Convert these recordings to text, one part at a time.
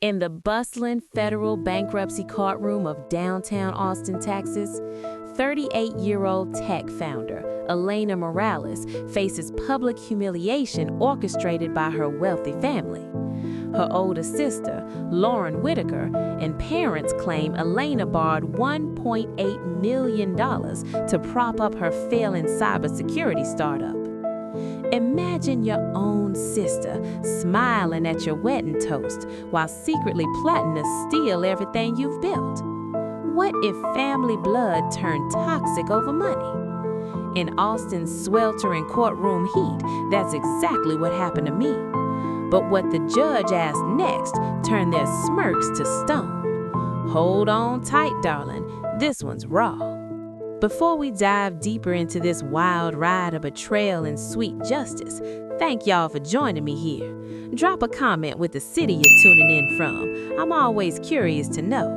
In the bustling federal bankruptcy courtroom of downtown Austin, Texas, 38-year-old tech founder Elena Morales faces public humiliation orchestrated by her wealthy family. Her older sister, Lauren Whitaker, and parents claim Elena borrowed $1.8 million to prop up her failing cybersecurity startup. Imagine your own sister smiling at your wedding toast while secretly plotting to steal everything you've built. What if family blood turned toxic over money? In Austin's sweltering courtroom heat, that's exactly what happened to me. But what the judge asked next turned their smirks to stone. Hold on tight, darling. This one's raw. Before we dive deeper into this wild ride of betrayal and sweet justice, thank y'all for joining me here. Drop a comment with the city you're tuning in from. I'm always curious to know.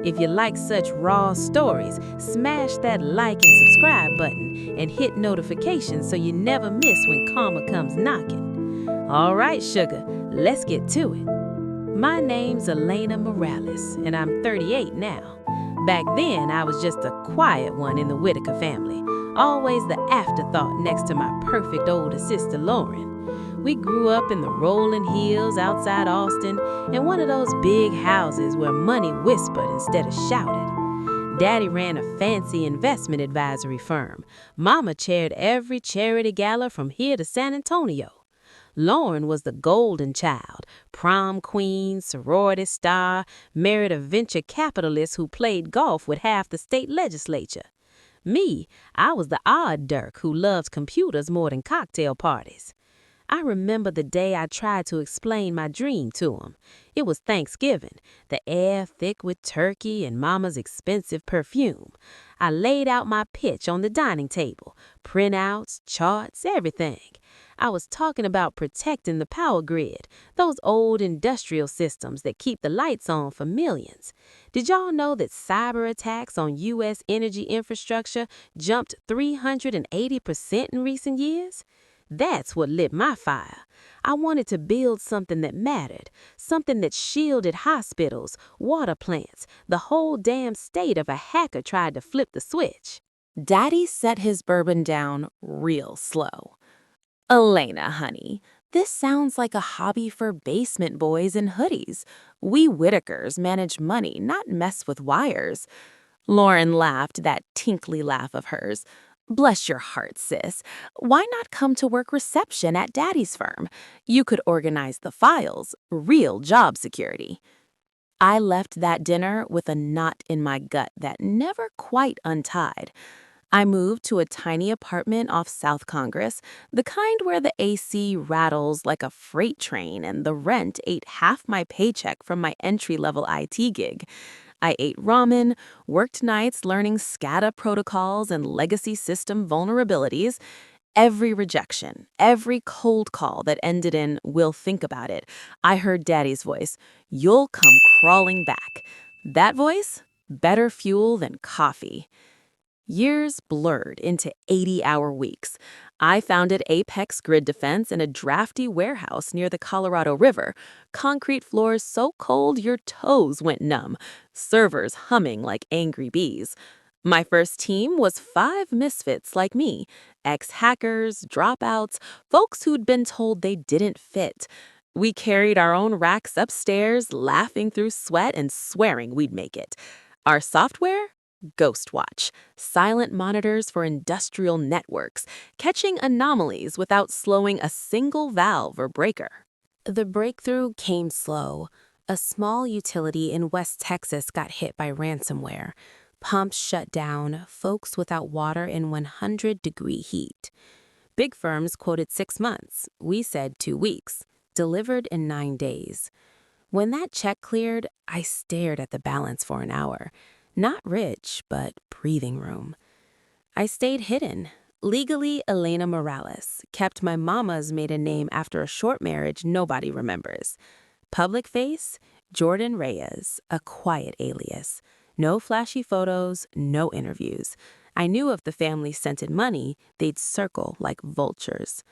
If you like such raw stories, smash that like and subscribe button and hit notifications so you never miss when karma comes knocking. All right, sugar, let's get to it. My name's Elena Morales, and I'm 38 now. Back then, I was just a quiet one in the Whitaker family, always the afterthought next to my perfect older sister, Lauren. We grew up in the rolling hills outside Austin in one of those big houses where money whispered instead of shouted. Daddy ran a fancy investment advisory firm. Mama chaired every charity gala from here to San Antonio. Lauren was the golden child, prom queen, sorority star, married a venture capitalist who played golf with half the state legislature. Me, I was the odd Dirk who loved computers more than cocktail parties. I remember the day I tried to explain my dream to him. It was Thanksgiving, the air thick with turkey and Mama's expensive perfume. I laid out my pitch on the dining table, printouts, charts, everything. I was talking about protecting the power grid, those old industrial systems that keep the lights on for millions. Did y'all know that cyber attacks on U.S. energy infrastructure jumped 380% in recent years? That's what lit my fire. I wanted to build something that mattered, something that shielded hospitals, water plants, the whole damn state if a hacker tried to flip the switch. Daddy set his bourbon down real slow. Elena, honey, this sounds like a hobby for basement boys in hoodies. We Whitakers manage money, not mess with wires. Lauren laughed that tinkly laugh of hers. Bless your heart, sis. Why not come to work reception at Daddy's firm? You could organize the files, real job security. I left that dinner with a knot in my gut that never quite untied. I moved to a tiny apartment off South Congress, the kind where the AC rattles like a freight train and the rent ate half my paycheck from my entry-level IT gig. I ate ramen, worked nights learning SCADA protocols and legacy system vulnerabilities. Every rejection, every cold call that ended in, "We'll think about it," I heard Daddy's voice, "You'll come crawling back." That voice? Better fuel than coffee. Years blurred into 80-hour weeks. I founded Apex Grid Defense in a drafty warehouse near the Colorado River, concrete floors so cold your toes went numb, servers humming like angry bees. My first team was 5 misfits like me, ex-hackers, dropouts, folks who'd been told they didn't fit. We carried our own racks upstairs, laughing through sweat and swearing we'd make it. Our software? Ghostwatch, silent monitors for industrial networks, catching anomalies without slowing a single valve or breaker. The breakthrough came slow. A small utility in West Texas got hit by ransomware. Pumps shut down, folks without water in 100-degree heat. Big firms quoted 6 months. We said 2 weeks. Delivered in 9 days. When that check cleared, I stared at the balance for an hour. Not rich, but breathing room. I stayed hidden. Legally, Elena Morales. Kept my mama's maiden name after a short marriage nobody remembers. Public face, Jordan Reyes, a quiet alias. No flashy photos, no interviews. I knew if the family scented money, they'd circle like vultures.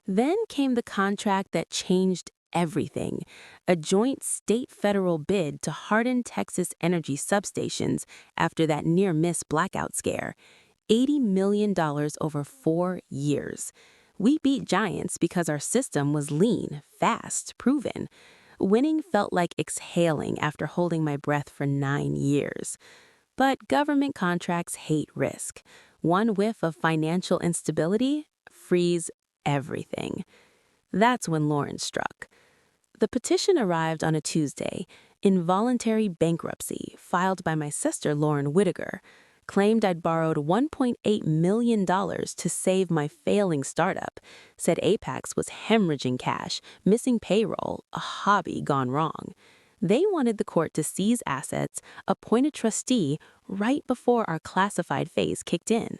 Then came the contract that changed everything. A joint state-federal bid to harden Texas energy substations after that near-miss blackout scare. $80 million over 4 years. We beat giants because our system was lean, fast, proven. Winning felt like exhaling after holding my breath for 9 years. But government contracts hate risk. One whiff of financial instability frees everything. That's when Lauren struck. The petition arrived on a Tuesday. Involuntary bankruptcy, filed by my sister Lauren Whittaker, claimed I'd borrowed $1.8 million to save my failing startup, said Apex was hemorrhaging cash, missing payroll, a hobby gone wrong. They wanted the court to seize assets, appoint a trustee right before our classified phase kicked in.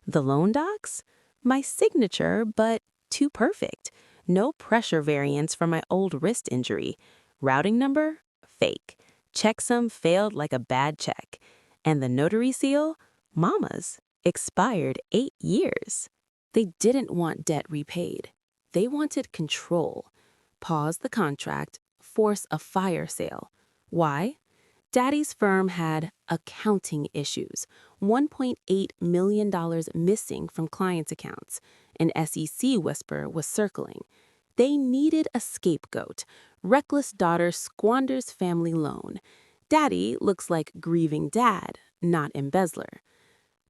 The loan docs? My signature, but too perfect. No pressure variants from my old wrist injury. Routing number? Fake. Checksum failed like a bad check. And the notary seal? Mama's. Expired 8 years. They didn't want debt repaid. They wanted control. Pause the contract, force a fire sale. Why? Daddy's firm had accounting issues, $1.8 million missing from clients' accounts. An SEC whisper was circling. They needed a scapegoat. Reckless daughter squanders family loan. Daddy looks like grieving dad, not embezzler.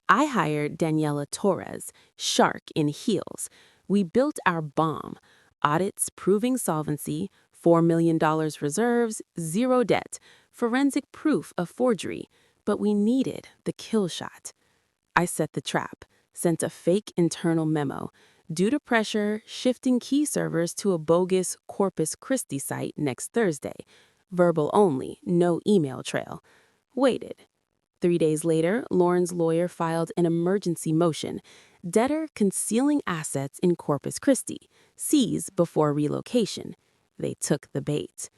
I hired Daniela Torres, shark in heels. We built our bomb. Audits proving solvency, $4 million reserves, zero debt, forensic proof of forgery, but we needed the kill shot. I set the trap, sent a fake internal memo. Due to pressure, shifting key servers to a bogus Corpus Christi site next Thursday. Verbal only, no email trail. Waited. 3 days later, Lauren's lawyer filed an emergency motion. Debtor concealing assets in Corpus Christi. Seize before relocation. They took the bait.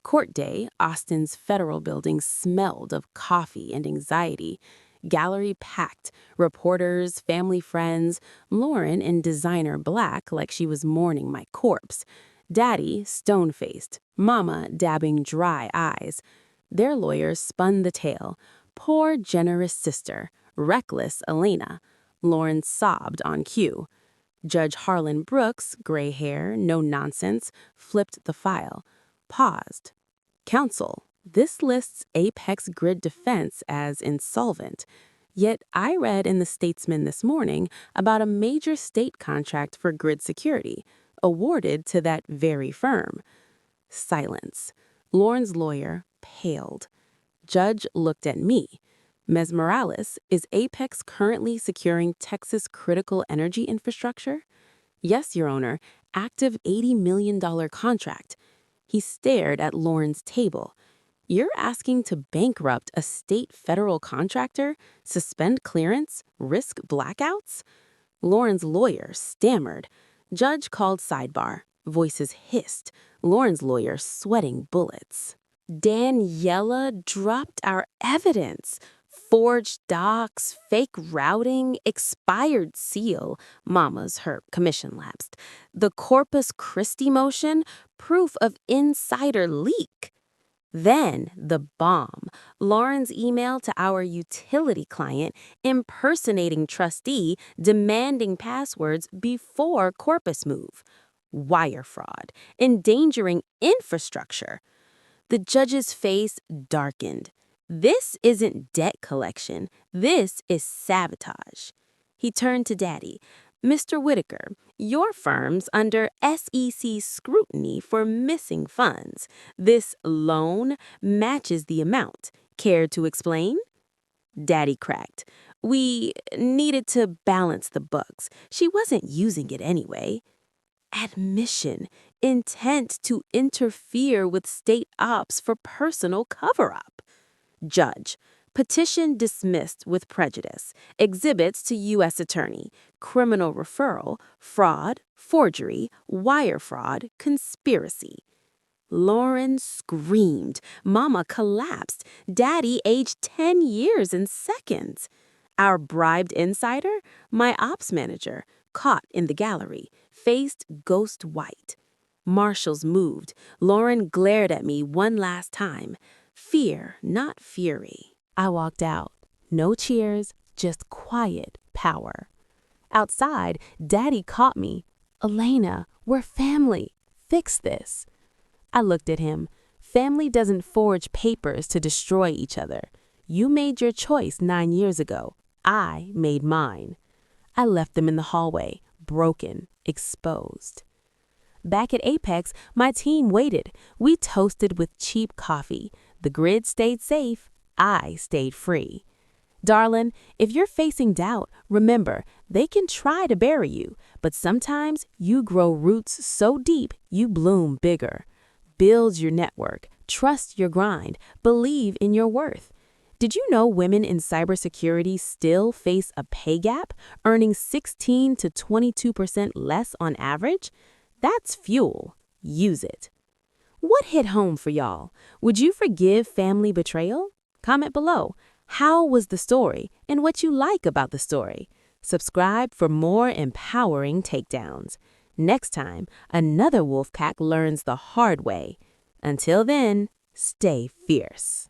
Court day, Austin's federal building smelled of coffee and anxiety. Gallery packed, reporters, family friends, Lauren in designer black like she was mourning my corpse. Daddy stone-faced, Mama dabbing dry eyes. Their lawyers spun the tale. Poor generous sister, reckless Elena. Lauren sobbed on cue. Judge Harlan Brooks, gray hair, no nonsense, flipped the file. Paused. Counsel, this lists Apex Grid Defense as insolvent. Yet I read in the Statesman this morning about a major state contract for grid security, awarded to that very firm. Silence. Lauren's lawyer paled. Judge looked at me. Ms. Morales, is Apex currently securing Texas critical energy infrastructure? Yes, Your Honor, active $80 million contract. He stared at Lauren's table. You're asking to bankrupt a state federal contractor, suspend clearance, risk blackouts? Lauren's lawyer stammered. Judge called sidebar. Voices hissed. Lauren's lawyer sweating bullets. Daniela dropped our evidence. Forged docs, fake routing, expired seal. Mama's her commission lapsed. The Corpus Christi motion, proof of insider leak. Then the bomb. Lauren's email to our utility client impersonating trustee demanding passwords before Corpus move. Wire fraud, endangering infrastructure. The judge's face darkened. This isn't debt collection. This is sabotage. He turned to Daddy. Mr. Whittaker, your firm's under SEC scrutiny for missing funds. This loan matches the amount. Care to explain? Daddy cracked. We needed to balance the books. She wasn't using it anyway. Admission, intent to interfere with state ops for personal cover-up. Judge, petition dismissed with prejudice. Exhibits to U.S. Attorney. Criminal referral, fraud, forgery, wire fraud, conspiracy. Lauren screamed. Mama collapsed. Daddy aged 10 years in seconds. Our bribed insider, my ops manager, caught in the gallery, faced ghost white. Marshals moved. Lauren glared at me one last time. Fear, not fury. I walked out. No cheers, just quiet power. Outside, Daddy caught me. "Elena, we're family. Fix this." I looked at him. Family doesn't forge papers to destroy each other. You made your choice 9 years ago. I made mine. I left them in the hallway, broken, exposed. Back at Apex, my team waited. We toasted with cheap coffee. The grid stayed safe. I stayed free. Darling, if you're facing doubt, remember, they can try to bury you, but sometimes you grow roots so deep you bloom bigger. Build your network, trust your grind, believe in your worth. Did you know women in cybersecurity still face a pay gap, earning 16 to 22% less on average? That's fuel. Use it. What hit home for y'all? Would you forgive family betrayal? Comment below. How was the story and what you like about the story? Subscribe for more empowering takedowns. Next time, another wolf pack learns the hard way. Until then, stay fierce.